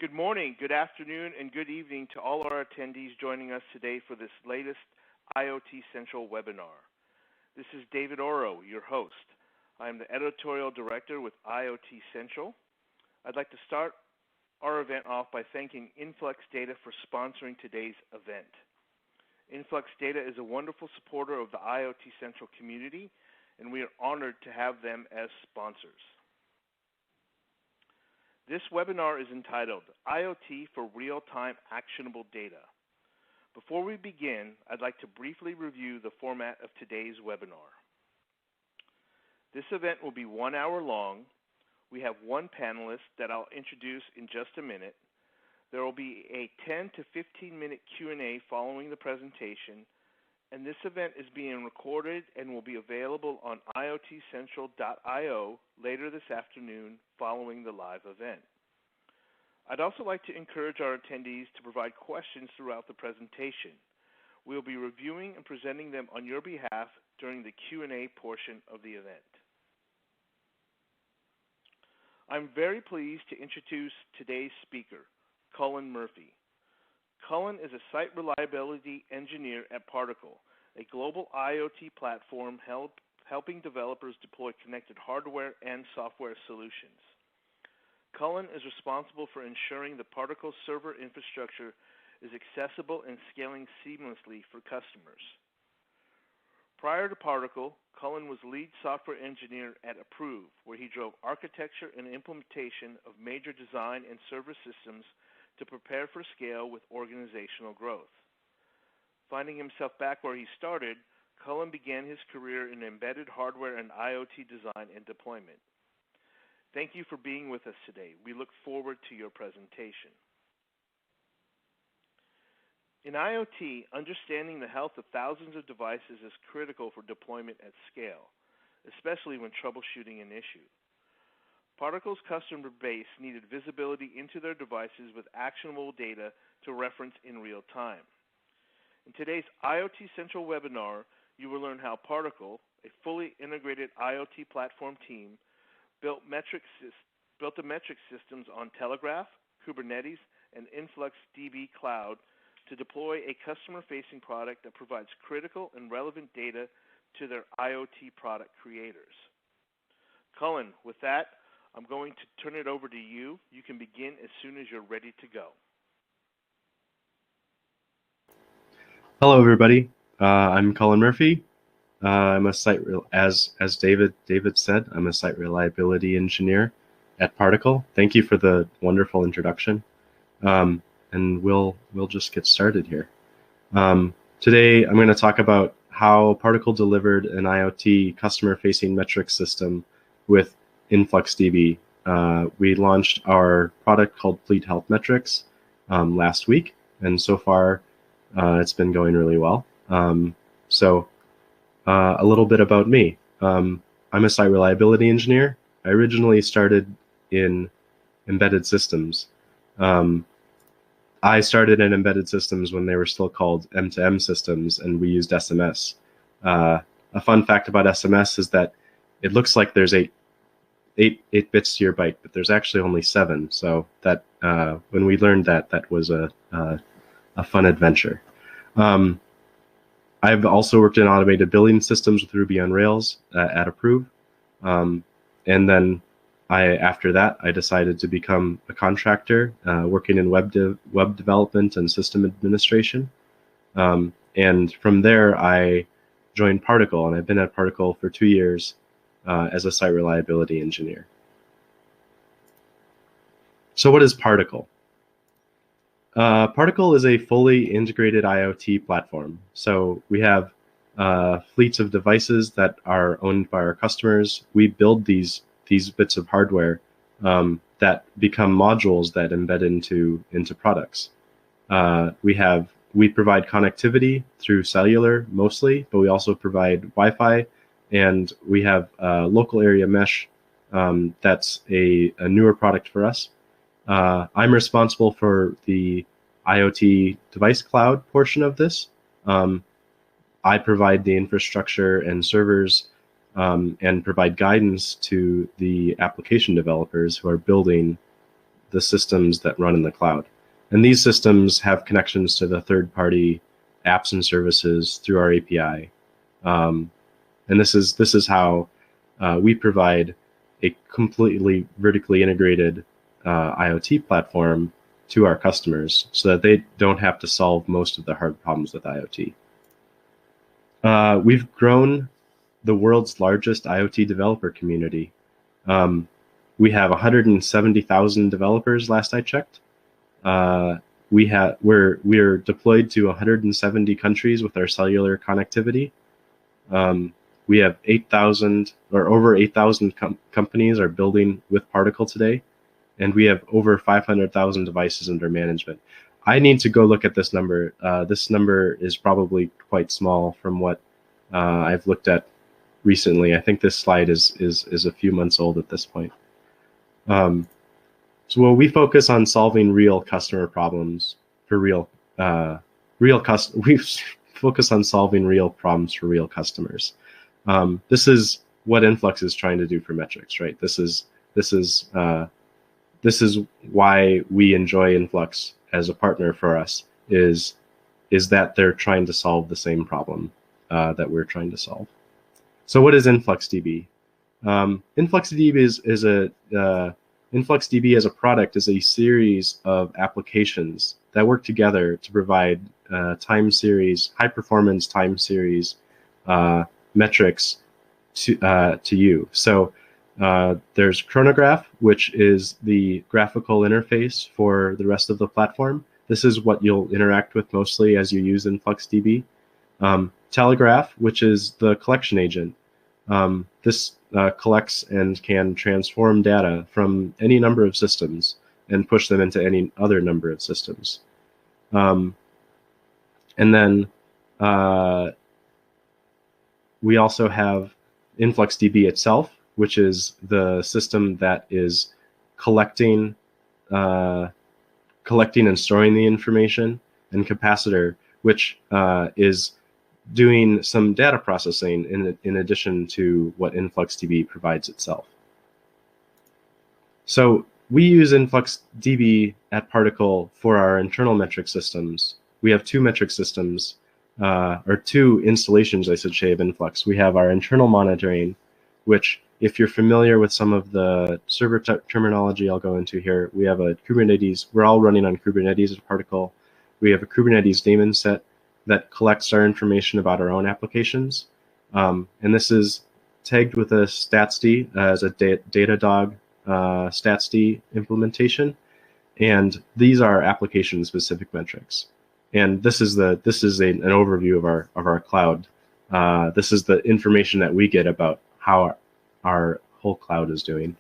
Good morning, good afternoon, and good evening to all our attendees joining us today for this latest IoT Central webinar. This is David Oro, your host. I am the Editorial Director with IoT Central. I'd like to start our event off by thanking InfluxDB for sponsoring today's event. InfluxDB is a wonderful supporter of the IoT Central community, and we are honored to have them as sponsors. This webinar is entitled IoT for Real-Time Actionable Data. Before we begin, I'd like to briefly review the format of today's webinar. This event will be 1 hour long. We have one panelist that I'll introduce in just a minute. There will be a 10 to 15-minute Q&A following the presentation, and this event is being recorded and will be available on iotcentral.io later this afternoon following the live event. I'd also like to encourage our attendees to provide questions throughout the presentation. We'll be reviewing and presenting them on your behalf during the Q&A portion of the event. I'm very pleased to introduce today's speaker, Cullen Murphy. Cullen is a site reliability engineer at Particle, a global IoT platform helping developers deploy connected hardware and software solutions. Cullen is responsible for ensuring the Particle server infrastructure is accessible and scaling seamlessly for customers. Prior to Particle, Cullen was lead software engineer at Approve, where he drove architecture and implementation of major design and server systems to prepare for scale with organizational growth. Finding himself back where he started, Cullen began his career in embedded hardware and IoT design and deployment. Thank you for being with us today. We look forward to your presentation. In IoT, understanding the health of thousands of devices is critical for deployment at scale, especially when troubleshooting an issue. Particle's customer base needed visibility into their devices with actionable data to reference in real time. In today's IoT Central webinar, you will learn how Particle, a fully integrated IoT platform team, built the metric systems on Telegraf, Kubernetes, and InfluxDB Cloud to deploy a customer-facing product that provides critical and relevant data to their IoT product creators. Cullen, with that, I'm going to turn it over to you. You can begin as soon as you're ready to go. Hello, everybody. I'm Cullen Murphy. I'm a as David said, I'm a site reliability engineer at Particle. Thank you for the wonderful introduction, and we'll just get started here. Today, I'm going to talk about how Particle delivered an IoT customer-facing metrics system with InfluxDB. We launched our product called Fleet Health Metrics last week, and so far it's been going really well. A little bit about me. I'm a site reliability engineer. I originally started in embedded systems. I started in embedded systems when they were still called M2M systems, and we used SMS. A fun fact about SMS is that it looks like there's eight bits to your byte, but there's actually only 7. So that when we learned that was a fun adventure. I've also worked in automated billing systems with Ruby on Rails at Approve, and then after that I decided to become a contractor working in web development and system administration, and from there I joined Particle, and I've been at Particle for 2 years as a site reliability engineer. So what is Particle? Particle is a fully integrated IoT platform. So we have fleets of devices that are owned by our customers. We build these bits of hardware that become modules that embed into products. We provide connectivity through cellular mostly, but we also provide Wi-Fi, and we have local area mesh. That's a newer product for us. I'm responsible for the IoT device cloud portion of this. I provide the infrastructure and servers and provide guidance to the application developers who are building the systems that run in the cloud. And these systems have connections to the third-party apps and services through our API. And this is how we provide a completely vertically integrated IoT platform to our customers so that they don't have to solve most of the hard problems with IoT. We've grown the world's largest IoT developer community. We have 170,000 developers last I checked. We're deployed to 170 countries with our cellular connectivity. We have 8,000 or over 8,000 companies are building with Particle today, and we have over 500,000 devices under management. I need to go look at this number. This number is probably quite small from what I've looked at recently. I think this slide is a few months old at this point. So we focus on solving real customer problems for we focus on solving real problems for real customers. This is what Influx is trying to do for metrics, right? This is why we enjoy Influx as a partner for us, is that they're trying to solve the same problem that we're trying to solve. So what is InfluxDB? InfluxDB as a product is a series of applications that work together to provide high performance time series metrics to you. So there's Chronograph, which is the graphical interface for the rest of the platform. This is what you'll interact with mostly as you use InfluxDB. Telegraf, which is the collection agent. This collects and can transform data from any number of systems and push them into any other number of systems. And then we also have InfluxDB itself, which is the system that is collecting and storing the information, and Capacitor, which is doing some data processing in addition to what InfluxDB provides itself. So we use InfluxDB at Particle for our internal metric systems. We have two metric systems, or two installations, I should say, of Influx. We have our internal monitoring, which, if you're familiar with some of the server terminology I'll go into here, we have a Kubernetes. We're all running on Kubernetes at Particle. We have a Kubernetes daemon set that collects our information about our own applications. And this is tagged with a statsd as a Datadog statsd implementation. And these are application-specific metrics. And this is an overview of our cloud. This is the information that we get about how our whole cloud is doing.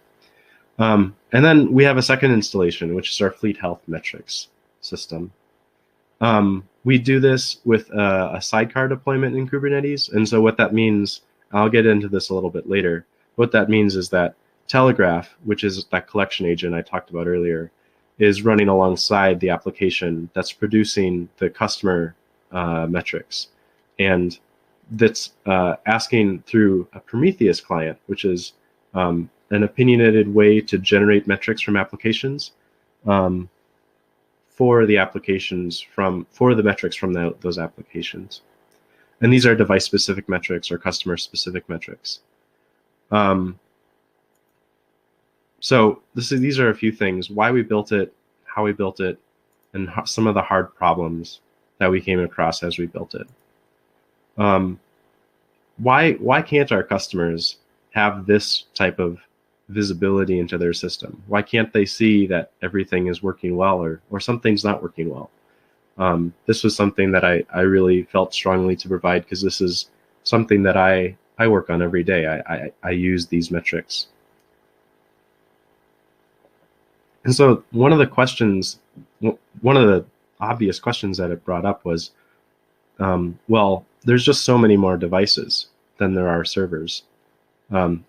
And then we have a second installation, which is our fleet health metrics system. We do this with a sidecar deployment in Kubernetes. And so what that means, I'll get into this a little bit later. What that means is that Telegraf, which is that collection agent I talked about earlier, is running alongside the application that's producing the customer metrics. And that's asking through a Prometheus client, which is an opinionated way to generate metrics from applications, for the metrics from those applications. And these are device-specific metrics or customer-specific metrics. So these are a few things: why we built it, how we built it, and some of the hard problems that we came across as we built it. Why can't our customers have this type of visibility into their system? Why can't they see that everything is working well or something's not working well? This was something that I really felt strongly to provide, because this is something that I work on every day. I use these metrics. And so one of the obvious questions that it brought up was, well, there's just so many more devices than there are servers.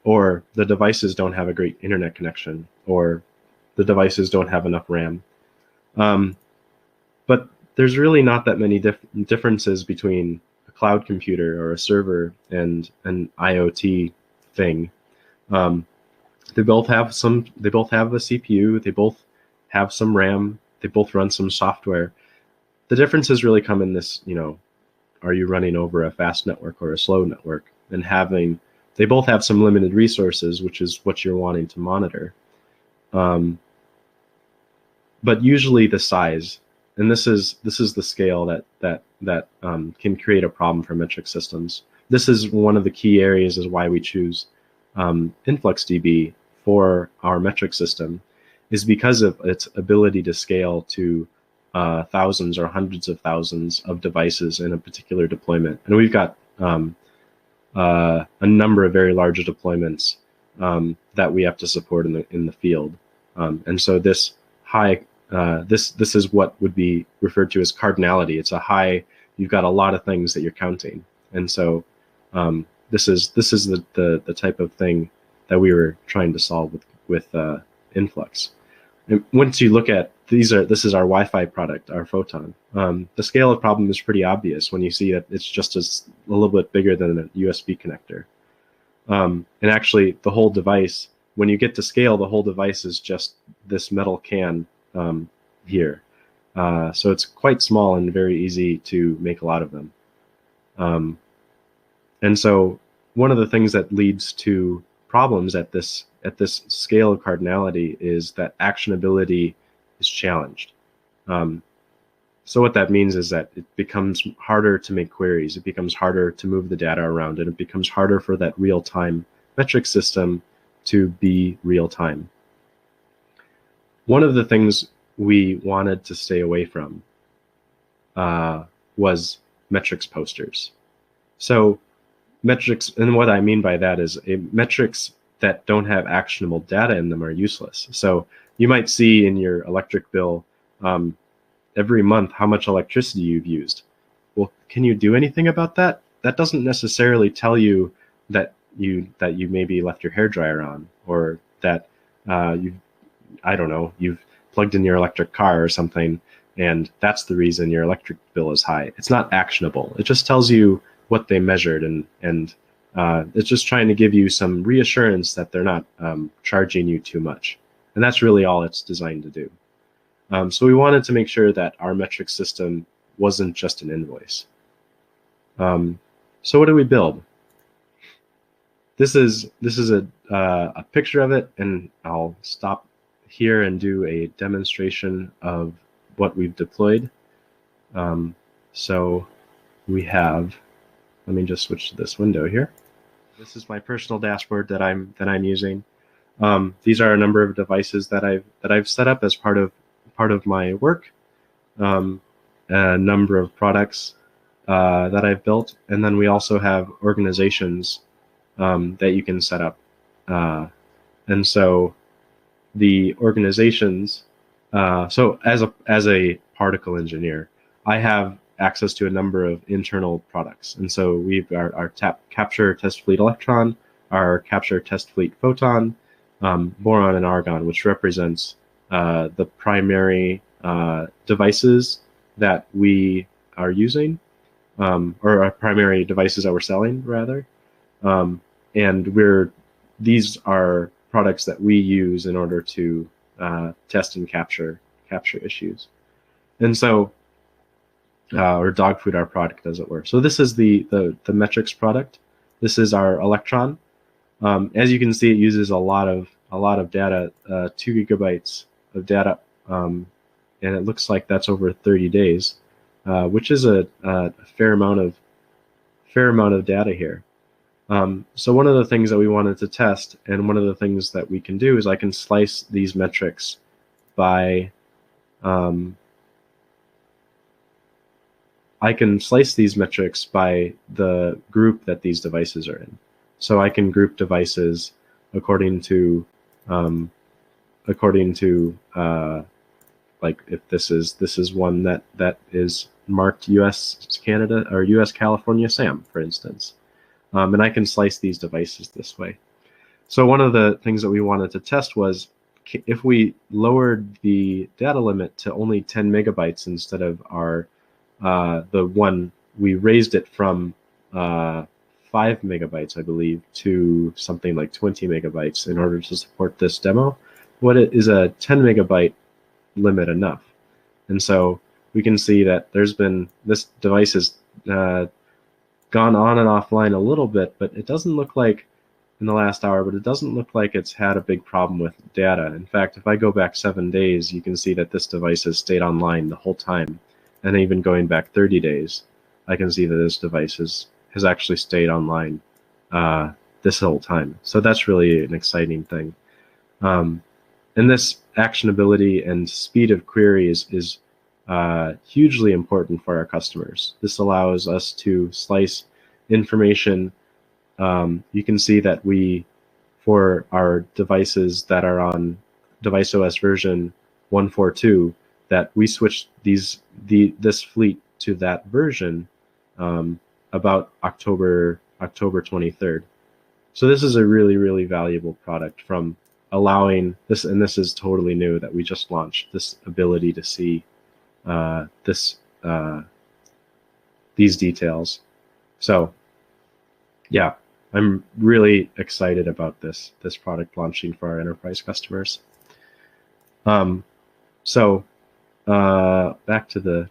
Or the devices don't have a great internet connection, or the devices don't have enough RAM. But there's really not that many differences between a cloud computer or a server and an IoT thing. They both have a CPU. They both have some RAM. They both run some software. The differences really come in this, are you running over a fast network or a slow network? And they both have some limited resources, which is what you're wanting to monitor. But usually the size, and this is the scale that can create a problem for metric systems. This is one of the key areas is why we choose InfluxDB for our metric system, is because of its ability to scale to thousands or hundreds of thousands of devices in a particular deployment. And we've got a number of very large deployments that we have to support in the field. And so this this is what would be referred to as cardinality. It's a high. You've got a lot of things that you're counting, and so this is the type of thing that we were trying to solve with Influx. And once you look at this is our Wi-Fi product, our Photon. The scale of problem is pretty obvious when you see that it's just a little bit bigger than a USB connector. And actually, the whole device, when you get to scale, the whole device is just this metal can here. So it's quite small and very easy to make a lot of them. And so one of the things that leads to problems at this scale of cardinality is that actionability is challenged. So what that means is that it becomes harder to make queries, it becomes harder to move the data around, and it becomes harder for that real-time metric system to be real-time. One of the things we wanted to stay away from was metrics posters. So metrics, and what I mean by that is metrics that don't have actionable data in them are useless. So you might see in your electric bill every month how much electricity you've used. Well, can you do anything about that? That doesn't necessarily tell you that you maybe left your hairdryer on, or that you've plugged in your electric car or something, and that's the reason your electric bill is high. It's not actionable. It just tells you what they measured, and it's just trying to give you some reassurance that they're not charging you too much. And that's really all it's designed to do. So we wanted to make sure that our metric system wasn't just an invoice. So what do we build? This is a picture of it, and I'll stop here and do a demonstration of what we've deployed. So we have, let me just switch to this window here. This is my personal dashboard that I'm using. These are a number of devices that I've set up as part of my work. A number of products that I've built, and then we also have organizations that you can set up. And so the organizations, so as a particle engineer, I have access to a number of internal products. And so we've our capture test fleet electron, our capture test fleet photon, boron and argon, which represents the primary devices that we are using, or our primary devices that we're selling, rather. And these are products that we use in order to test and capture issues. And so, or dog food our product, as it were. So this is the metrics product. This is our electron. As you can see, it uses a lot of data, 2 gigabytes of data, and it looks like that's over 30 days, which is a fair amount of data here. So one of the things that we wanted to test, and one of the things that we can do, is I can slice these metrics by the group that these devices are in. So I can group devices according to like if this is one that is marked US Canada or US California SAM, for instance. And I can slice these devices this way. So one of the things that we wanted to test was if we lowered the data limit to only 10 megabytes instead of our the one, we raised it from 5 megabytes, I believe, to something like 20 megabytes in order to support this demo. What it is, a 10 megabyte limit enough. And so we can see that this device has gone on and offline a little bit, but it doesn't look like in the last hour, but it doesn't look like it's had a big problem with data. In fact, if I go back 7 days, you can see that this device has stayed online the whole time. And even going back 30 days, I can see that this device has actually stayed online this whole time. So that's really an exciting thing. And this actionability and speed of queries is hugely important for our customers. This allows us to slice information. You can see that for our devices that are on device OS version 142, that we switched this fleet to that version about October 23rd. So this is a really, really valuable product from allowing this, and this is totally new that we just launched, this ability to see these details. So yeah, I'm really excited about this product launching for our enterprise customers. So back to the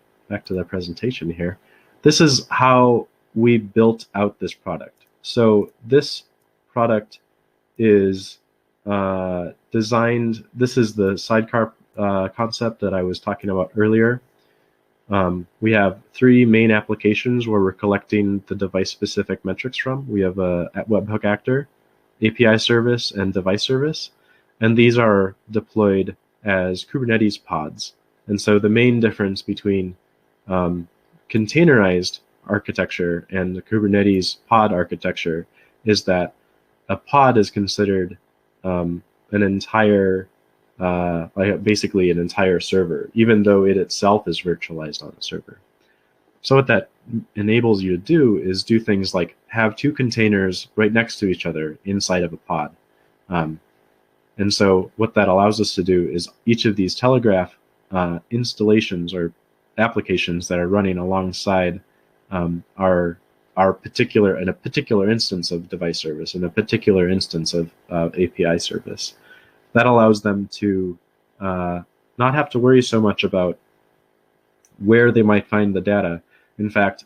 presentation here. This is how we built out this product. So this product is designed. This is the sidecar concept that I was talking about earlier. We have 3 main applications where we're collecting the device-specific metrics from. We have a webhook actor, API service, and device service. And these are deployed as Kubernetes pods. And so the main difference between containerized architecture and the Kubernetes pod architecture is that a pod is considered an entire basically an entire server, even though it itself is virtualized on a server. So what that enables you to do is do things like have 2 containers right next to each other inside of a pod. And so what that allows us to do is each of these Telegraf installations or applications that are running alongside our particular instance of device service and a particular instance of API service. That allows them to not have to worry so much about where they might find the data. In fact,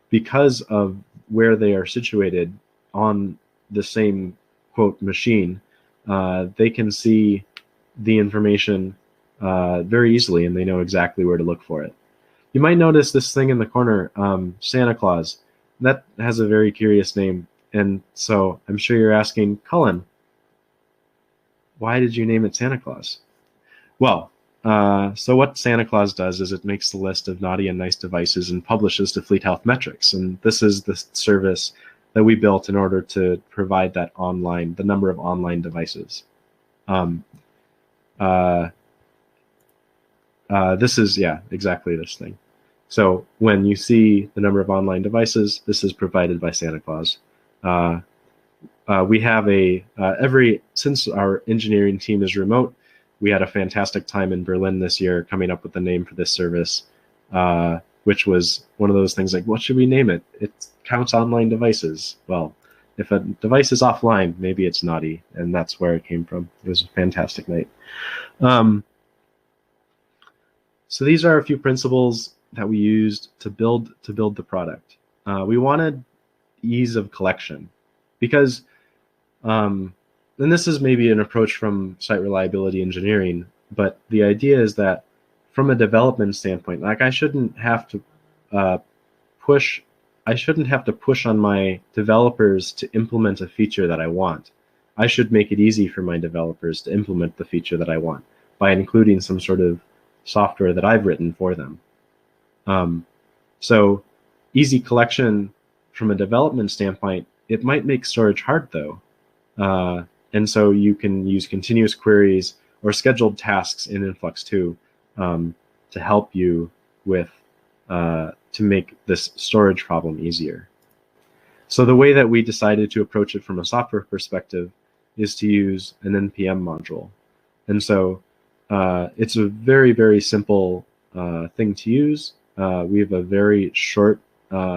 because of where they are situated on the same, quote, machine, they can see the information very easily, and they know exactly where to look for it. You might notice this thing in the corner, Santa Claus. That has a very curious name, and so I'm sure you're asking, Cullen, why did you name it Santa Claus? Well, so what Santa Claus does is it makes the list of naughty and nice devices and publishes to Fleet Health Metrics. And this is the service that we built in order to provide that the number of online devices. This is, yeah, exactly this thing. So when you see the number of online devices, this is provided by Santa Claus. We have since our engineering team is remote, we had a fantastic time in Berlin this year coming up with the name for this service, which was one of those things like, what should we name it? It counts online devices. Well, if a device is offline, maybe it's naughty, and that's where it came from. It was a fantastic night. So these are a few principles that we used to build the product. We wanted ease of collection because, and this is maybe an approach from site reliability engineering, but the idea is that from a development standpoint, like I shouldn't have to push on my developers to implement a feature that I want. I should make it easy for my developers to implement the feature that I want by including some sort of software that I've written for them. So easy collection from a development standpoint, it might make storage hard though. And so you can use continuous queries or scheduled tasks in Influx2 to help you with, to make this storage problem easier. So the way that we decided to approach it from a software perspective is to use an NPM module. And so it's a very, very simple thing to use. We have a very short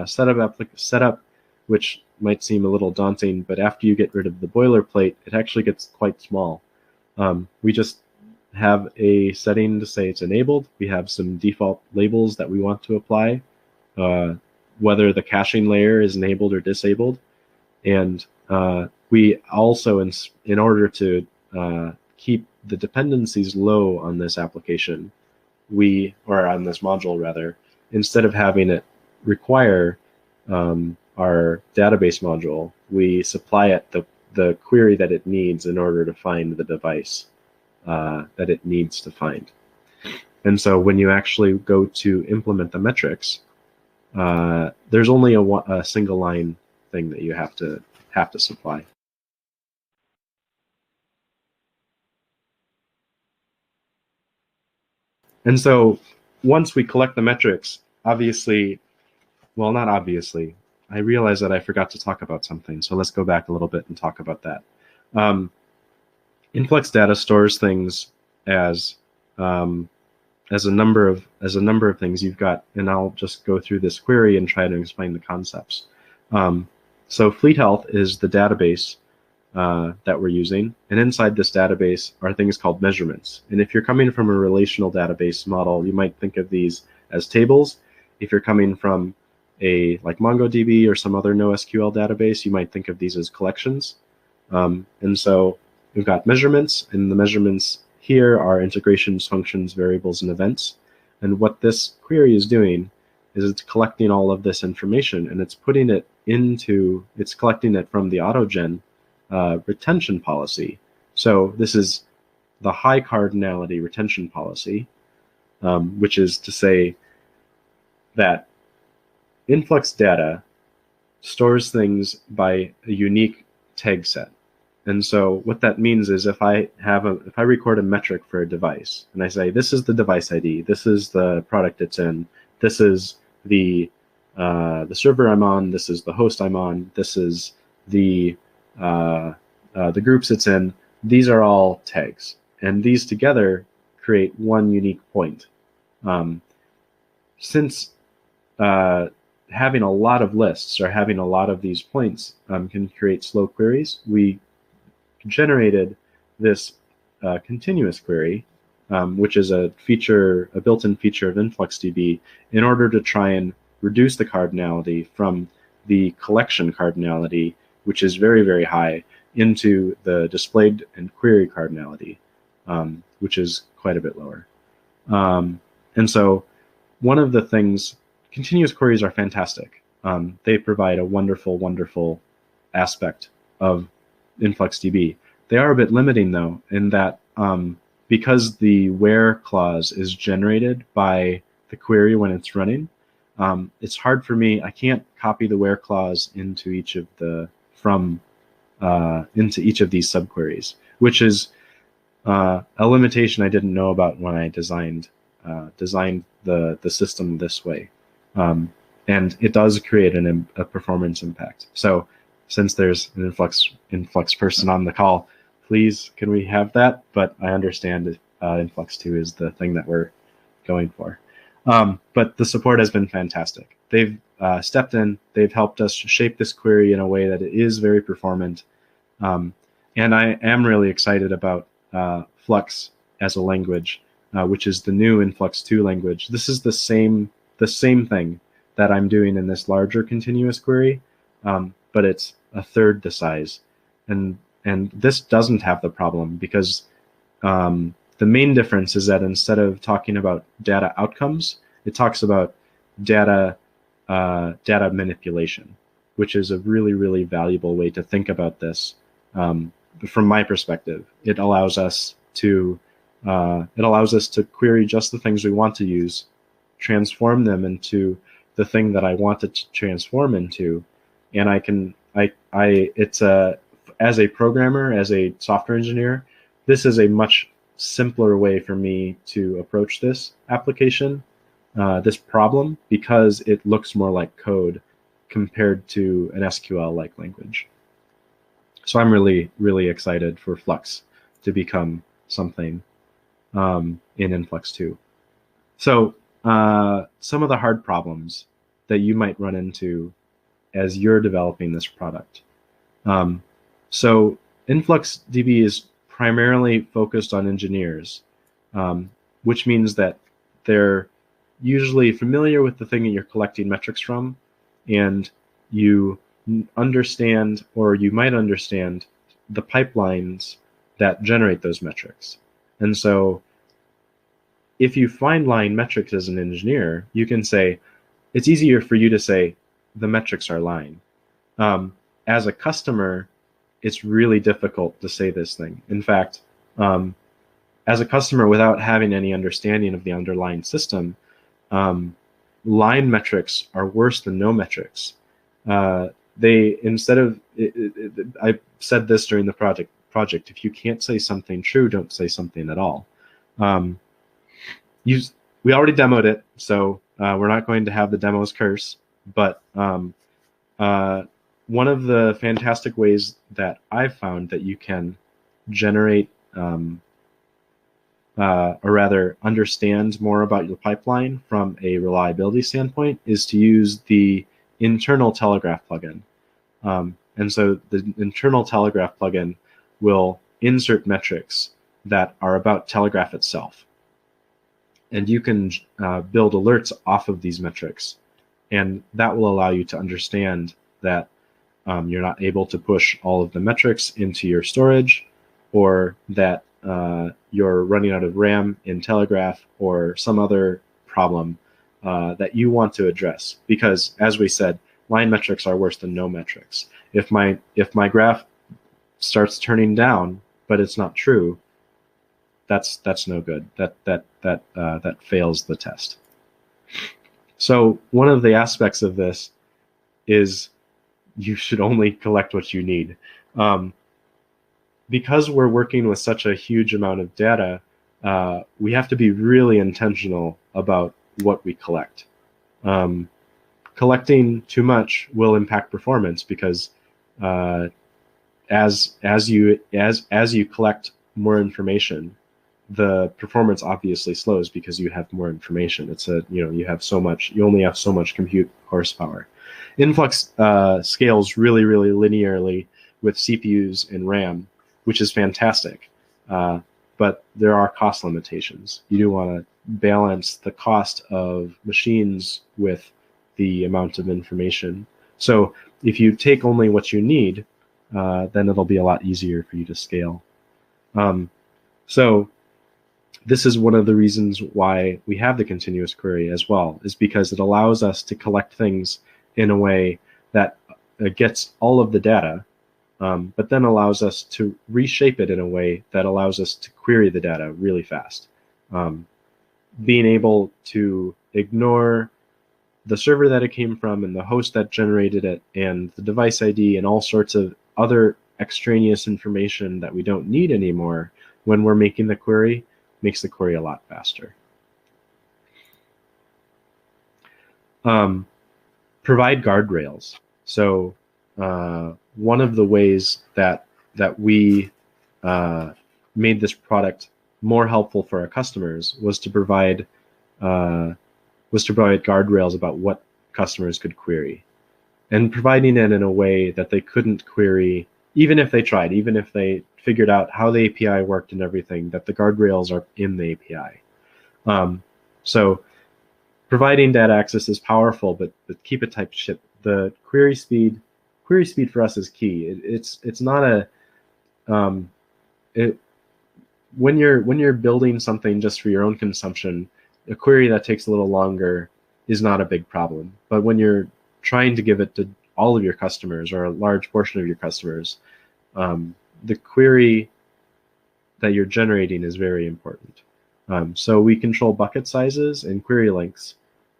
setup, which might seem a little daunting, but after you get rid of the boilerplate, it actually gets quite small. We just have a setting to say it's enabled. We have some default labels that we want to apply, whether the caching layer is enabled or disabled. And we also, in order to keep the dependencies low on this application, or on this module rather, instead of having it require our database module, we supply it the query that it needs in order to find the device that it needs to find. And so when you actually go to implement the metrics, there's only a single line thing that you have to supply. And so once we collect the metrics, obviously, well, not obviously, I realize that I forgot to talk about something. So let's go back a little bit and talk about that. Influx data stores things as a number of things you've got, and I'll just go through this query and try to explain the concepts. So Fleet Health is the database that we're using, and inside this database are things called measurements. And if you're coming from a relational database model, you might think of these as tables. If you're coming from like MongoDB or some other NoSQL database, you might think of these as collections. And so we've got measurements, and the measurements here are integrations, functions, variables, and events. And what this query is doing is it's collecting all of this information, and it's putting it it's collecting it from the AutoGen retention policy. So this is the high cardinality retention policy, which is to say that Influx data stores things by a unique tag set. And so what that means is if I record a metric for a device, and I say this is the device ID, this is the product it's in, this is the server I'm on, this is the host I'm on, this is the groups it's in. These are all tags, and these together create one unique point. Since having a lot of lists or having a lot of these points can create slow queries, we generated this continuous query, which is a built-in feature of InfluxDB, in order to try and reduce the cardinality from the collection cardinality, which is very, very high, into the displayed and query cardinality, which is quite a bit lower. And so one of the things, continuous queries are fantastic. They provide a wonderful, wonderful aspect of InfluxDB. They are a bit limiting, though, in that because the where clause is generated by the query when it's running, it's hard for me. I can't copy the where clause into each of these subqueries, which is a limitation I didn't know about when I designed the system this way, and it does create a performance impact. So since there's an Influx person on the call, please can we have that? But I understand Influx 2 is the thing that we're going for. But the support has been fantastic. They've stepped in, they've helped us shape this query in a way that it is very performant. And I am really excited about Flux as a language, which is the new Influx 2 language. This is the same thing that I'm doing in this larger continuous query, but it's a third the size. And this doesn't have the problem because the main difference is that instead of talking about data outcomes, it talks about data manipulation, which is a really, really valuable way to think about this. From my perspective, it allows us to query just the things we want to use, transform them into the thing that I want it to transform into, and as a programmer, as a software engineer, this is a much simpler way for me to approach this application, this problem, because it looks more like code compared to an SQL-like language. So I'm really, really excited for Flux to become something in Influx 2. So some of the hard problems that you might run into as you're developing this product. So InfluxDB is primarily focused on engineers, which means that they're usually familiar with the thing that you're collecting metrics from, and you understand, or you might understand, the pipelines that generate those metrics. And so if you find line metrics as an engineer, you can say, it's easier for you to say the metrics are line. As a customer, it's really difficult to say this thing. In fact, as a customer, without having any understanding of the underlying system, line metrics are worse than no metrics. Instead of, I said this during the project, if you can't say something true, don't say something at all. We already demoed it, so we're not going to have the demo's curse, but one of the fantastic ways that I've found that you can generate, or rather understand more about your pipeline from a reliability standpoint, is to use the internal Telegraf plugin. And so the internal Telegraf plugin will insert metrics that are about Telegraf itself. And you can build alerts off of these metrics. And that will allow you to understand that you're not able to push all of the metrics into your storage, or that you're running out of RAM in Telegraf, or some other problem that you want to address. Because, as we said, line metrics are worse than no metrics. If my graph starts turning down, but it's not true, that's no good. That fails the test. So one of the aspects of this is you should only collect what you need. Because we're working with such a huge amount of data, we have to be really intentional about what we collect. Collecting too much will impact performance, because as you collect more information, the performance obviously slows because you have more information. You only have so much compute horsepower. Influx scales really linearly with CPUs and RAM, which is fantastic. But there are cost limitations. You do want to balance the cost of machines with the amount of information. So if you take only what you need, then it'll be a lot easier for you to scale. So this is one of the reasons why we have the continuous query as well, is because it allows us to collect things in a way that gets all of the data, but then allows us to reshape it in a way that allows us to query the data really fast. Being able to ignore the server that it came from, and the host that generated it, and the device ID, and all sorts of other extraneous information that we don't need anymore when we're making the query, makes the query a lot faster. Provide guardrails. So one of the ways that we made this product more helpful for our customers was to provide guardrails about what customers could query, and providing it in a way that they couldn't query, even if they tried, even if they figured out how the API worked and everything, that the guardrails are in the API. So providing data access is powerful, but keep it type ship. The query speed for us is key. It's not a when you're building something just for your own consumption, a query that takes a little longer is not a big problem. But when you're trying to give it to all of your customers, or a large portion of your customers, the query that you're generating is very important. So we control bucket sizes and query lengths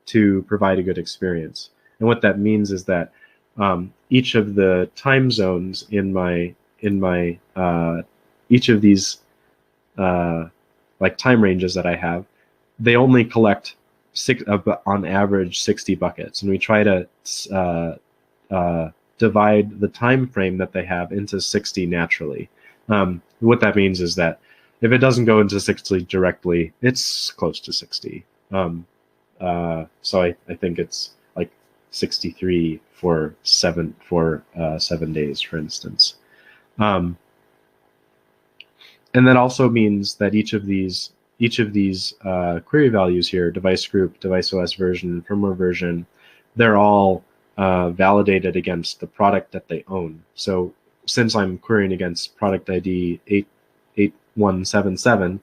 to provide a good experience. And what that means is that each of the time zones in my each of these like time ranges that I have, they only collect on average 60 buckets, and we try to divide the time frame that they have into 60 naturally. What that means is that if it doesn't go into 60 directly, it's close to 60. So I think it's like 63 for 7 days, for instance. And that also means that each of these each of these query values here, device group, device OS version, firmware version, they're all validated against the product that they own. So since I'm querying against product ID 88177,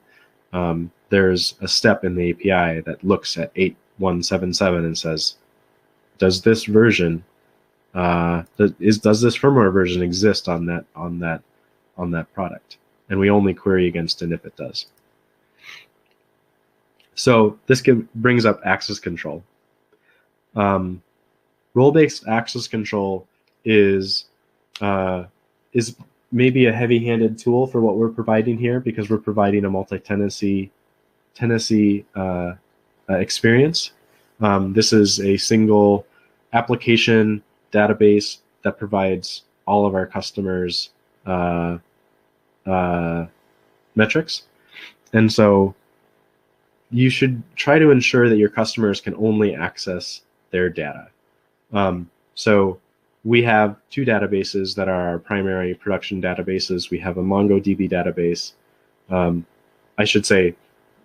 there's a step in the API that looks at 8177 and says, does this version does this firmware version exist on that product? And we only query against it if it does. So this brings up access control. Role-based access control is maybe a heavy-handed tool for what we're providing here, because we're providing a multi-tenancy experience. This is a single application database that provides all of our customers metrics. And so you should try to ensure that your customers can only access their data. So we have two databases that are our primary production databases. We have a MongoDB database, I should say,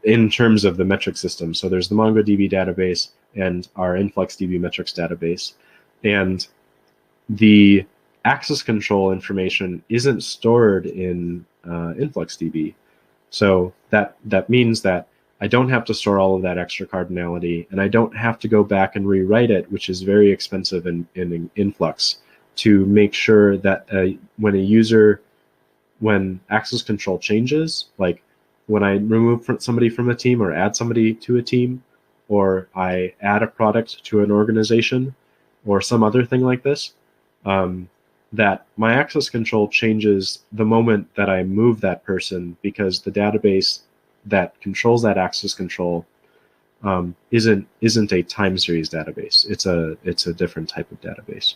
in terms of the metric system. So there's the MongoDB database and our InfluxDB metrics database. And the access control information isn't stored in InfluxDB. So that means that I don't have to store all of that extra cardinality, and I don't have to go back and rewrite it, which is very expensive in Influx, to make sure that when access control changes, like when I remove somebody from a team or add somebody to a team, or I add a product to an organization, or some other thing like this, that my access control changes the moment that I move that person, because the database that controls that access control isn't a time series database. It's a different type of database.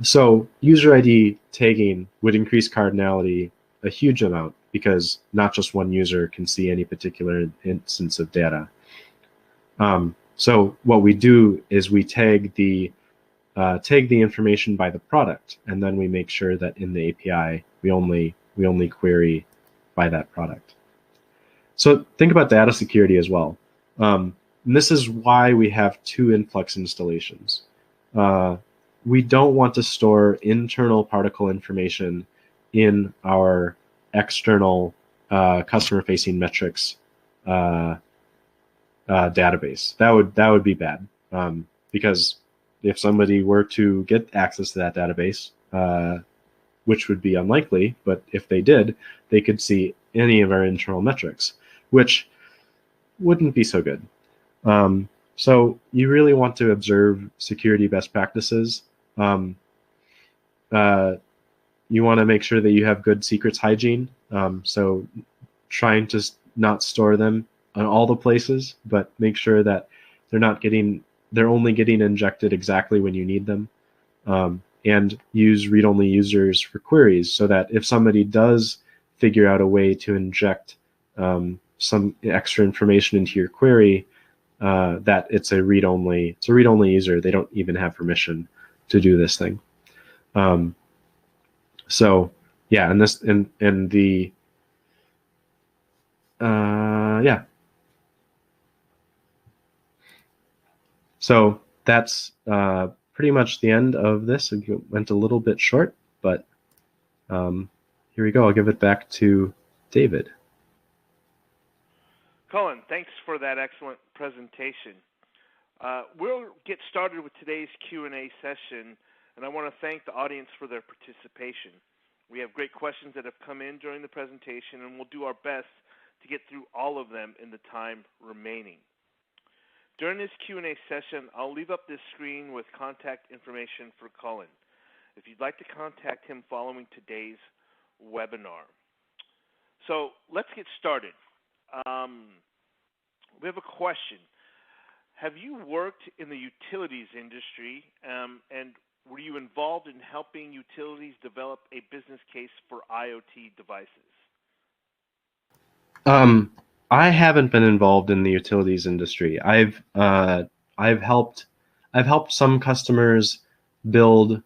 So user ID tagging would increase cardinality a huge amount, because not just one user can see any particular instance of data. So what we do is we tag the information by the product, and then we make sure that in the API we only query by that product. So think about data security as well. And this is why we have two Influx installations. We don't want to store internal particle information in our external customer-facing metrics database. That would be bad, because if somebody were to get access to that database, which would be unlikely, but if they did, they could see any of our internal metrics, which wouldn't be so good. So you really want to observe security best practices. You want to make sure that you have good secrets hygiene. So trying to not store them on all the places, but make sure that they're only getting injected exactly when you need them. And use read-only users for queries, so that if somebody does figure out a way to inject some extra information into your query, that it's a read-only user. They don't even have permission to do this thing. So yeah, and this and the yeah. So that's pretty much the end of this. It went a little bit short, but here we go. I'll give it back to David. Cullen, thanks for that excellent presentation. We'll get started with today's Q&A session, and I want to thank the audience for their participation. We have great questions that have come in during the presentation, and we'll do our best to get through all of them in the time remaining. During this Q&A session, I'll leave up this screen with contact information for Cullen, if you'd like to contact him following today's webinar. So let's get started. We have a question. Have you worked in the utilities industry, and were you involved in helping utilities develop a business case for IoT devices? I haven't been involved in the utilities industry. I've helped some customers build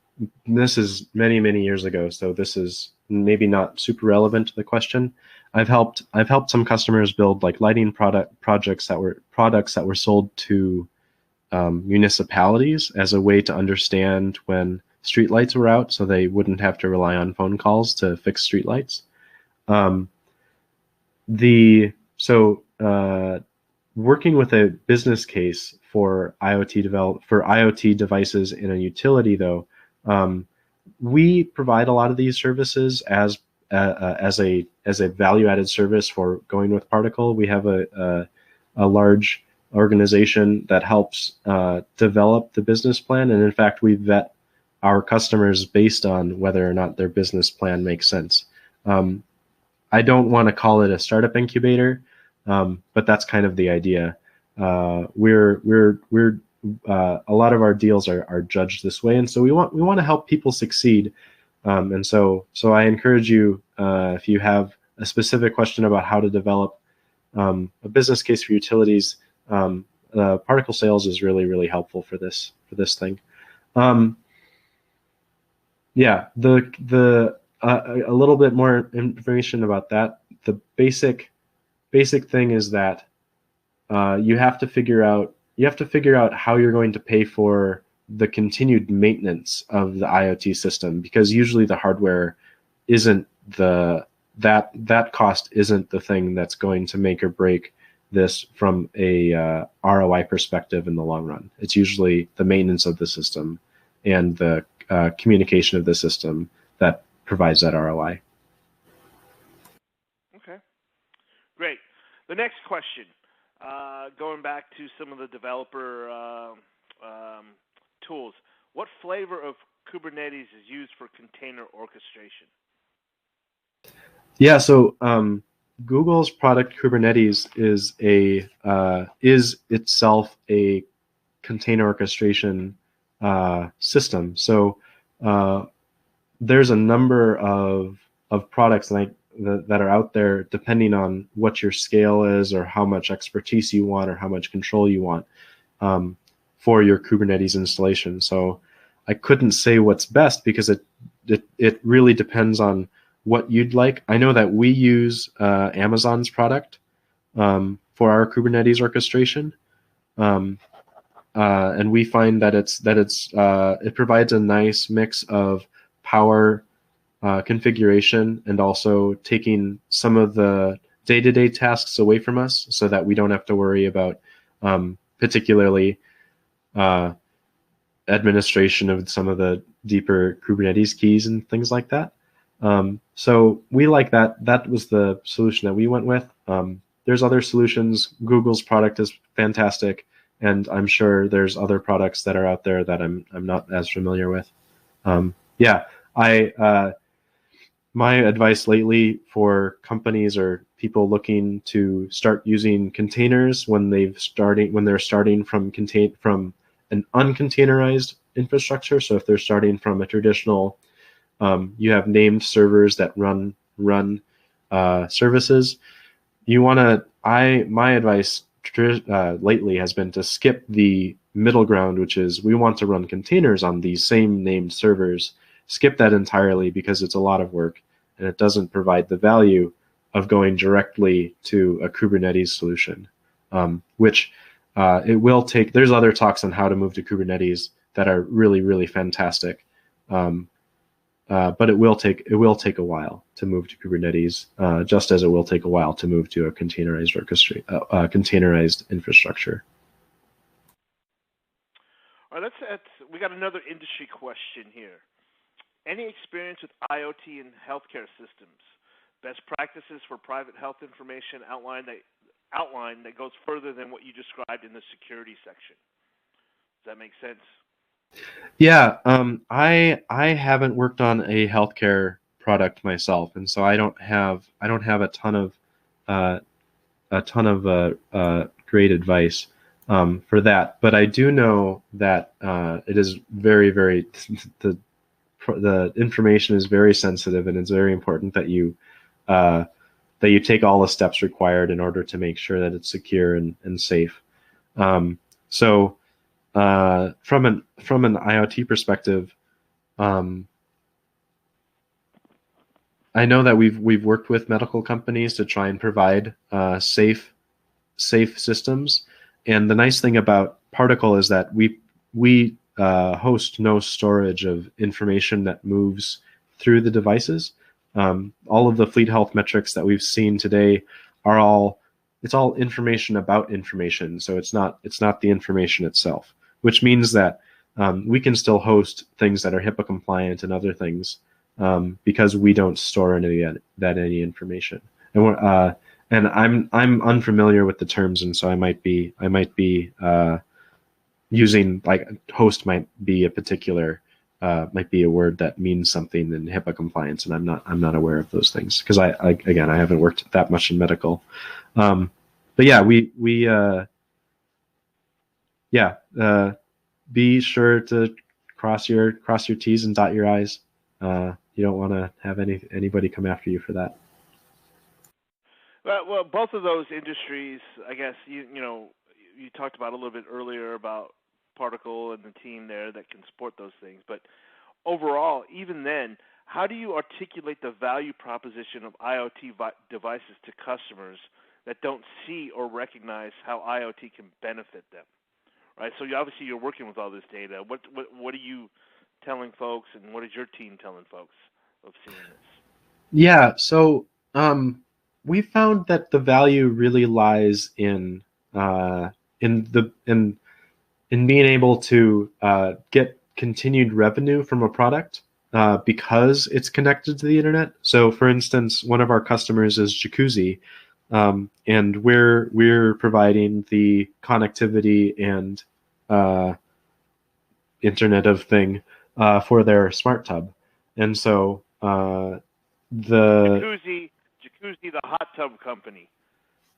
this is many, many years ago, so this is maybe not super relevant to the question. I've helped some customers build like lighting products that were sold to municipalities as a way to understand when streetlights were out, so they wouldn't have to rely on phone calls to fix streetlights. Um, Working with a business case for IoT devices in a utility, though, we provide a lot of these services as a value-added service for going with Particle. We have a large organization that helps develop the business plan, and in fact, we vet our customers based on whether or not their business plan makes sense. I don't want to call it a startup incubator, but that's kind of the idea. We're a lot of our deals are judged this way, and so we want to help people succeed. And so I encourage you, if you have a specific question about how to develop a business case for utilities, Particle Sales is really, really helpful for this thing. A little bit more information about that. The basic thing is that you have to figure out how you're going to pay for the continued maintenance of the IoT system, because usually the hardware isn't that cost isn't the thing that's going to make or break this from a ROI perspective in the long run. It's usually the maintenance of the system and the communication of the system that provides that ROI. Okay, great. The next question, going back to some of the developer tools, what flavor of Kubernetes is used for container orchestration? Yeah, so Google's product Kubernetes is itself a container orchestration system. So there's a number of products that are out there, depending on what your scale is or how much expertise you want or how much control you want for your Kubernetes installation. So I couldn't say what's best, because it really depends on what you'd like. I know that we use Amazon's product for our Kubernetes orchestration, and we find that it provides a nice mix of power, configuration, and also taking some of the day-to-day tasks away from us, so that we don't have to worry about particularly administration of some of the deeper Kubernetes keys and things like that. So we like that. That was the solution that we went with. There's other solutions. Google's product is fantastic, and I'm sure there's other products that are out there that I'm not as familiar with. My advice lately for companies or people looking to start using containers when they're starting from an uncontainerized infrastructure. So if they're starting from a traditional, you have named servers that run services. My advice lately has been to skip the middle ground, which is we want to run containers on these same named servers. Skip that entirely, because it's a lot of work and it doesn't provide the value of going directly to a Kubernetes solution, which it will take. There's other talks on how to move to Kubernetes that are really, really fantastic. But it will take a while to move to Kubernetes, just as it will take a while to move to a containerized infrastructure. All right, we got another industry question here. Any experience with IoT and healthcare systems? Best practices for private health information outline that goes further than what you described in the security section. Does that make sense? Yeah, I haven't worked on a healthcare product myself, and so I don't have a ton of great advice for that. But I do know that it is very, very the information is very sensitive, and it's very important that you take all the steps required in order to make sure that it's secure and safe. From an IoT perspective, I know that we've worked with medical companies to try and provide safe systems. And the nice thing about Particle is that we host no storage of information that moves through the devices. All of the fleet health metrics that we've seen today are all information about information. So it's not the information itself, which means that we can still host things that are HIPAA compliant and other things because we don't store any information. And I'm unfamiliar with the terms, and so I might be using, like, host might be a particular might be a word that means something in HIPAA compliance, and I'm not aware of those things because I haven't worked that much in medical. But yeah, be sure to cross your T's and dot your I's. You don't want to have anybody come after you for that. Well, both of those industries, I guess, you talked about a little bit earlier about Particle and the team there that can support those things. But overall, even then, how do you articulate the value proposition of IoT devices to customers that don't see or recognize how IoT can benefit them? Right. So obviously you're working with all this data. What are you telling folks, and what is your team telling folks of seeing this? Yeah. So we found that the value really lies in being able to get continued revenue from a product because it's connected to the internet. So, for instance, one of our customers is Jacuzzi, and we're providing the connectivity and Internet of Thing for their smart tub, and so Jacuzzi, the hot tub company.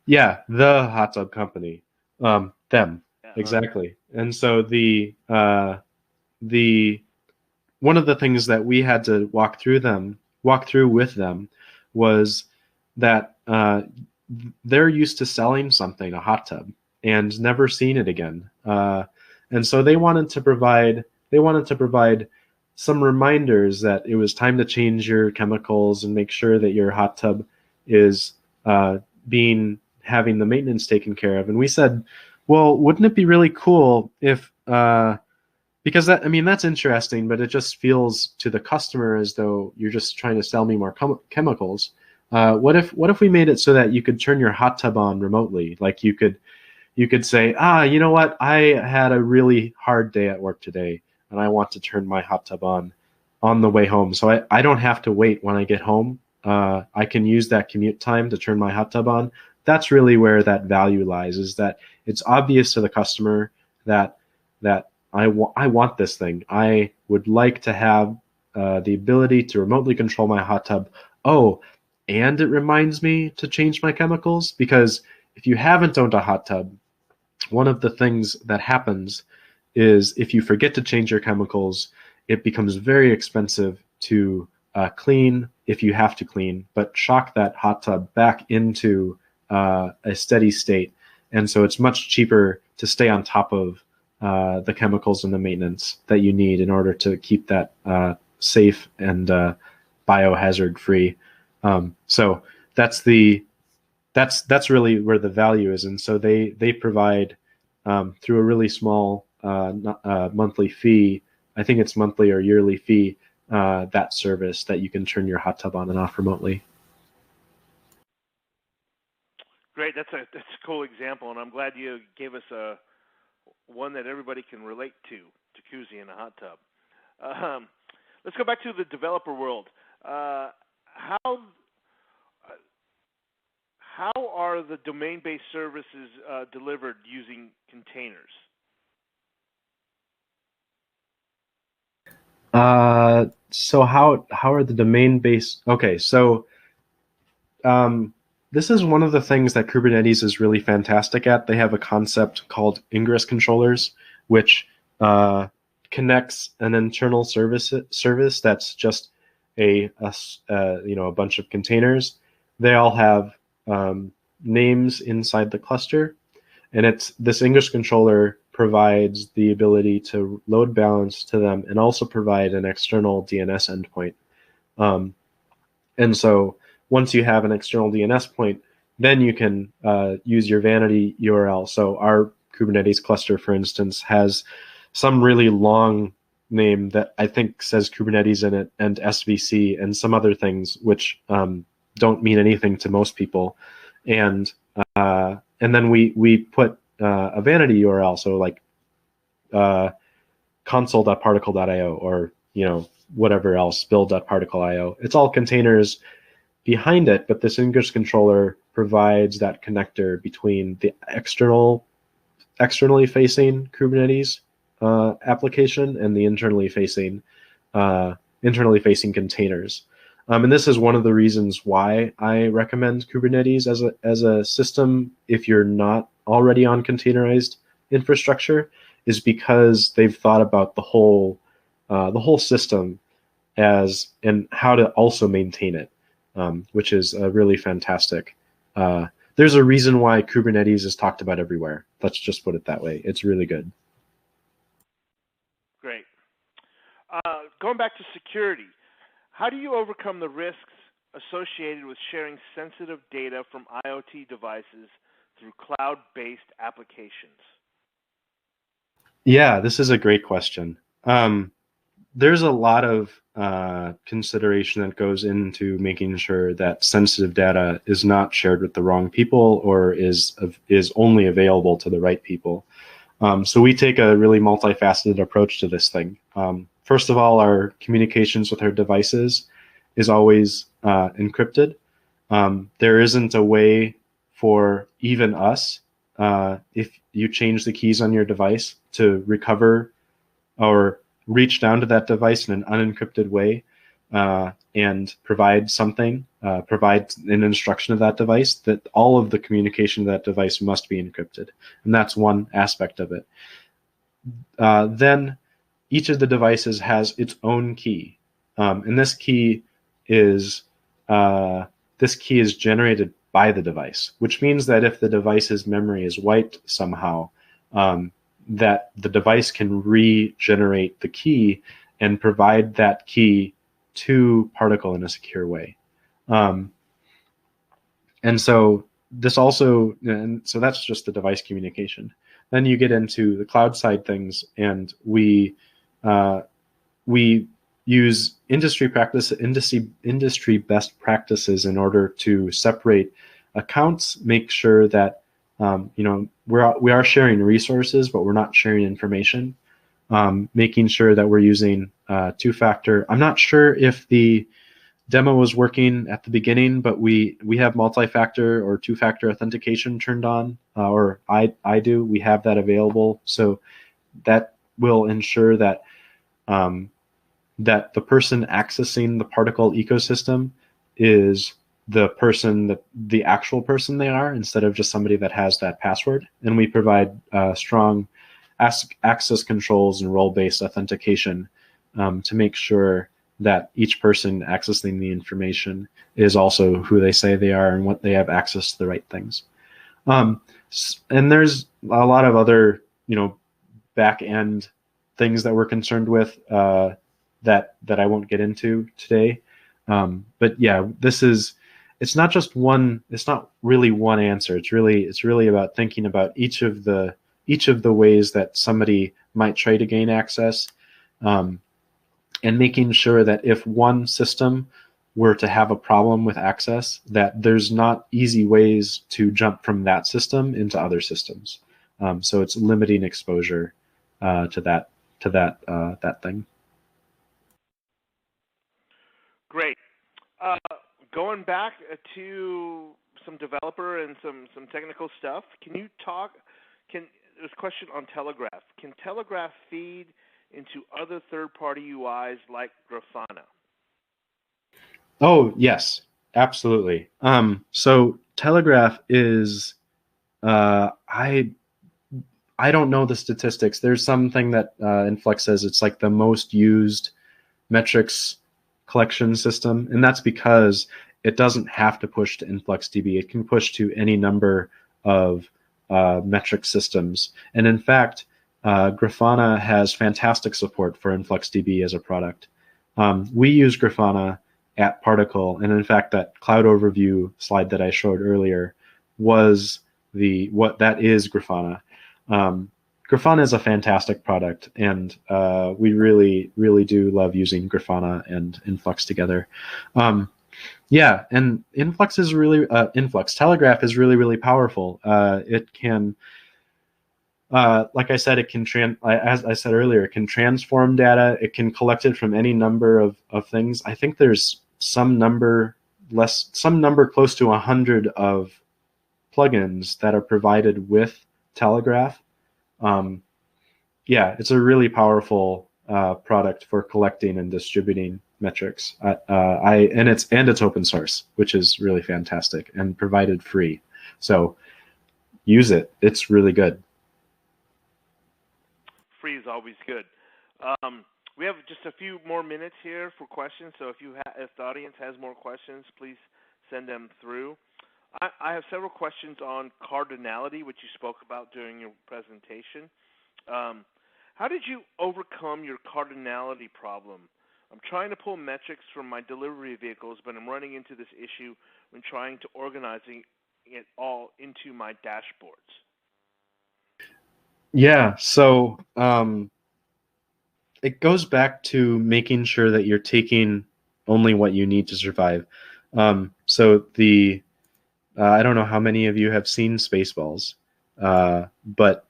Yeah, the hot tub company. Them. Yeah, Exactly. And so the one of the things that we had to walk through with them was that they're used to selling something, a hot tub, and never seen it again. And so they wanted to provide some reminders that it was time to change your chemicals and make sure that your hot tub is having the maintenance taken care of. And we said, well, wouldn't it be really cool if because that's interesting, but it just feels to the customer as though you're just trying to sell me more chemicals. What if we made it so that you could turn your hot tub on remotely? Like you could say, you know what? I had a really hard day at work today, and I want to turn my hot tub on the way home. So I don't have to wait when I get home. I can use that commute time to turn my hot tub on. That's really where that value lies, is that it's obvious to the customer that I want this thing. I would like to have the ability to remotely control my hot tub. Oh, and it reminds me to change my chemicals, because if you haven't owned a hot tub, one of the things that happens is if you forget to change your chemicals, it becomes very expensive to clean if you have to clean, but shock that hot tub back into a steady state. And so it's much cheaper to stay on top of the chemicals and the maintenance that you need in order to keep that safe and biohazard free. So that's really where the value is. And so they provide through a really small monthly fee, I think it's monthly or yearly fee, that service that you can turn your hot tub on and off remotely. Great, that's a cool example, and I'm glad you gave us one that everybody can relate to, jacuzzi in a hot tub. Let's go back to the developer world. How are the domain-based services delivered using containers? So how are the domain-based? Okay, so this is one of the things that Kubernetes is really fantastic at. They have a concept called ingress controllers, which connects an internal service that's just a bunch of containers. They all have names inside the cluster, and this ingress controller provides the ability to load balance to them and also provide an external DNS endpoint. And so once you have an external DNS point, then you can use your vanity URL. So our Kubernetes cluster, for instance, has some really long name that I think says Kubernetes in it, and SVC and some other things which don't mean anything to most people. And then we put a vanity URL, so like console.particle.io or whatever else, build.particle.io. It's all containers behind it, but this ingress controller provides that connector between the externally facing Kubernetes application and the internally facing containers. And this is one of the reasons why I recommend Kubernetes as a system if you're not already on containerized infrastructure, is because they've thought about the whole system and how to also maintain it, which is really fantastic. There's a reason why Kubernetes is talked about everywhere. Let's just put it that way. It's really good. Great. Going back to security, how do you overcome the risks associated with sharing sensitive data from IoT devices through cloud-based applications? Yeah, this is a great question. There's a lot of consideration that goes into making sure that sensitive data is not shared with the wrong people or is only available to the right people. So we take a really multifaceted approach to this thing. First of all, our communications with our devices is always encrypted. There isn't a way for even us, if you change the keys on your device, to recover or reach down to that device in an unencrypted way and provide an instruction of that device, that all of the communication to that device must be encrypted. And that's one aspect of it. Then each of the devices has its own key. And this key is generated by the device, which means that if the device's memory is wiped somehow, that the device can regenerate the key and provide that key to Particle in a secure way. And so that's just the device communication. Then you get into the cloud side things, and we use industry best practices in order to separate accounts, make sure that we are sharing resources, but we're not sharing information. Making sure that we're using two-factor. I'm not sure if the demo was working at the beginning, but we have multi-factor or two-factor authentication turned on, or I do. We have that available, so that will ensure that that the person accessing the Particle ecosystem is the actual person they are, instead of just somebody that has that password. And we provide strong access controls and role-based authentication to make sure that each person accessing the information is also who they say they are and what they have access to the right things. And there's a lot of other, back-end things that we're concerned with that I won't get into today. But yeah, it's not really one answer. It's really about thinking about each of the ways that somebody might try to gain access, and making sure that if one system were to have a problem with access, that there's not easy ways to jump from that system into other systems. So it's limiting exposure to that thing. Great. Going back to some developer and some technical stuff, there's a question on Telegraf. Can Telegraf feed into other third-party UIs like Grafana? Oh, yes, absolutely. So Telegraf is, I don't know the statistics. There's something that Influx says it's like the most used metrics collection system, and that's because it doesn't have to push to InfluxDB. It can push to any number of metric systems. And in fact, Grafana has fantastic support for InfluxDB as a product. We use Grafana at Particle, and in fact, that cloud overview slide that I showed earlier was what that is Grafana. Grafana is a fantastic product, and we really, really do love using Grafana and Influx together. Yeah, and Telegraf is really, really powerful. It can, like I said, as I said earlier, it can transform data. It can collect it from any number of things. I think there's some number close to 100 of plugins that are provided with Telegraf. Yeah, it's a really powerful product for collecting and distributing metrics. And it's open source, which is really fantastic, and provided free. So use it. It's really good. Free is always good. We have just a few more minutes here for questions, so if the audience has more questions, please send them through. I have several questions on cardinality, which you spoke about during your presentation. How did you overcome your cardinality problem? I'm trying to pull metrics from my delivery vehicles, but I'm running into this issue when trying to organizing it all into my dashboards. Yeah, so it goes back to making sure that you're taking only what you need to survive. So I don't know how many of you have seen Spaceballs, but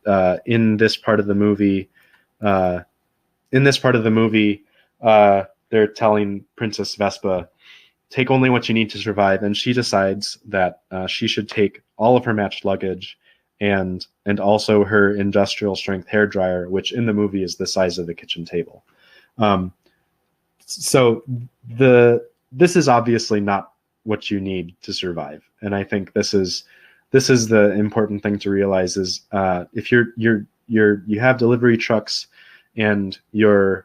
in this part of the movie, they're telling Princess Vespa, take only what you need to survive, and she decides that she should take all of her matched luggage and also her industrial strength hairdryer, which in the movie is the size of a kitchen table. So this is obviously not what you need to survive, and I think this is the important thing to realize is if you have delivery trucks and you're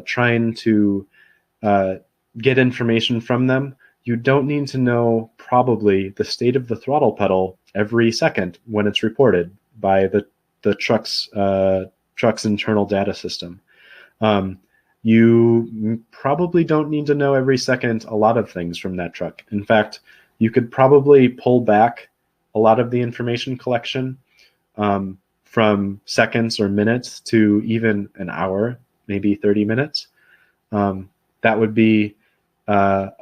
trying to get information from them, you don't need to know probably the state of the throttle pedal every second when it's reported by the truck's internal data system. You probably don't need to know every second a lot of things from that truck. In fact, you could probably pull back a lot of the information collection from seconds or minutes to even an hour, maybe 30 minutes. That would be a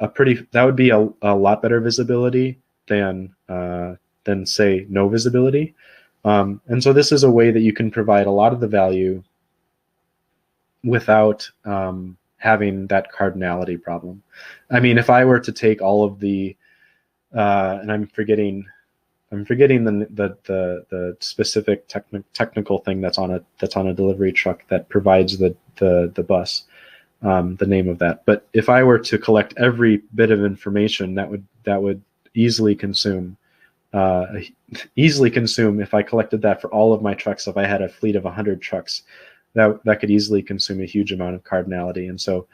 lot better visibility than say no visibility. And so this is a way that you can provide a lot of the value without having that cardinality problem. I mean, if I were to take all of the and I'm forgetting the specific technical thing that's on a delivery truck that provides the bus, the name of that. But if I were to collect every bit of information, that would easily consume if I collected that for all of my trucks. If I had a fleet of 100 trucks, that could easily consume a huge amount of cardinality. And so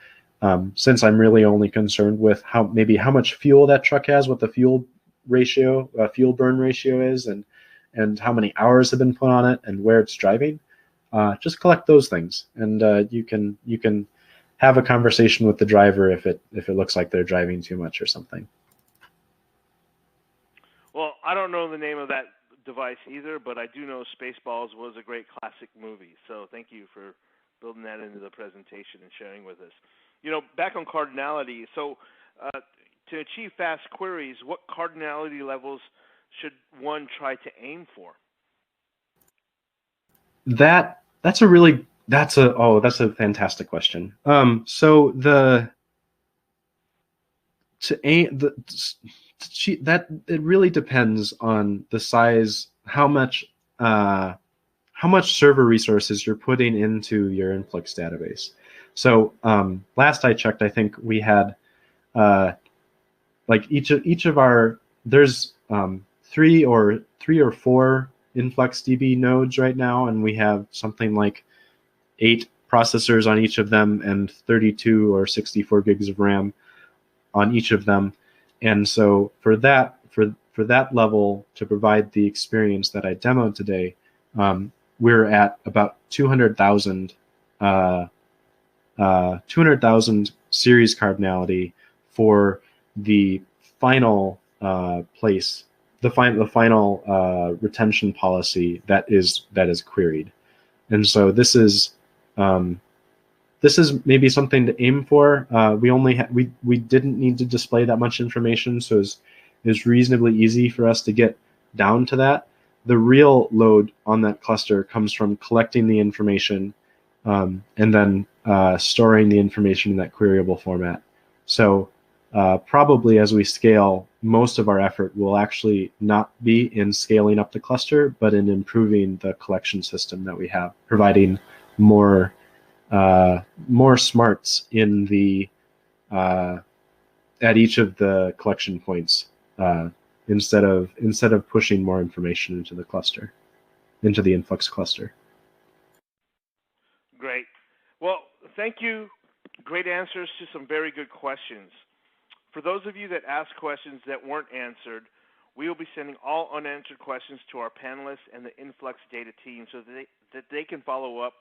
since I'm really only concerned with how much fuel that truck has, what the fuel burn ratio is, and how many hours have been put on it and where it's driving, just collect those things, and you can have a conversation with the driver if it looks like they're driving too much or something. Well, I don't know the name of that device either, but I do know Spaceballs was a great classic movie. So thank you for building that into the presentation and sharing with us. Back on cardinality. So to achieve fast queries, what cardinality levels should one try to aim for? That's a fantastic question. It really depends on the size, how much server resources you're putting into your Influx database. So last I checked, I think we had each of our, there's 3 or 4 InfluxDB nodes right now, and we have something like 8 processors on each of them and 32 or 64 gigs of RAM on each of them. And so for that level, to provide the experience that I demoed today, we're at about 200,000 series cardinality for the final place, the final retention policy that is queried. And so this is maybe something to aim for. We didn't need to display that much information, so it's reasonably easy for us to get down to that. The real load on that cluster comes from collecting the information and then storing the information in that queryable format. So probably as we scale, most of our effort will actually not be in scaling up the cluster, but in improving the collection system that we have, providing more smarts in the at each of the collection points instead of pushing more information into the cluster, into the Influx cluster. Great. Well, thank you. Great answers to some very good questions. For those of you that asked questions that weren't answered, we will be sending all unanswered questions to our panelists and the Influx data team so that they can follow up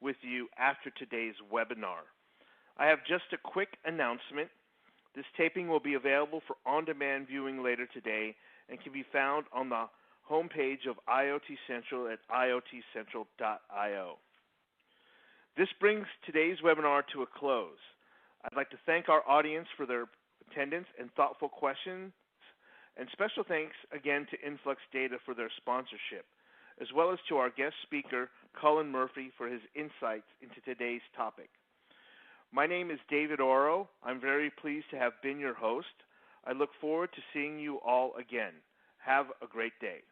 with you after today's webinar. I have just a quick announcement. This taping will be available for on-demand viewing later today and can be found on the homepage of IoT Central at iotcentral.io. This brings today's webinar to a close. I'd like to thank our audience for their attendance and thoughtful questions, and special thanks again to Influx Data for their sponsorship, as well as to our guest speaker, Cullen Murphy, for his insights into today's topic. My name is David Oro. I'm very pleased to have been your host. I look forward to seeing you all again. Have a great day.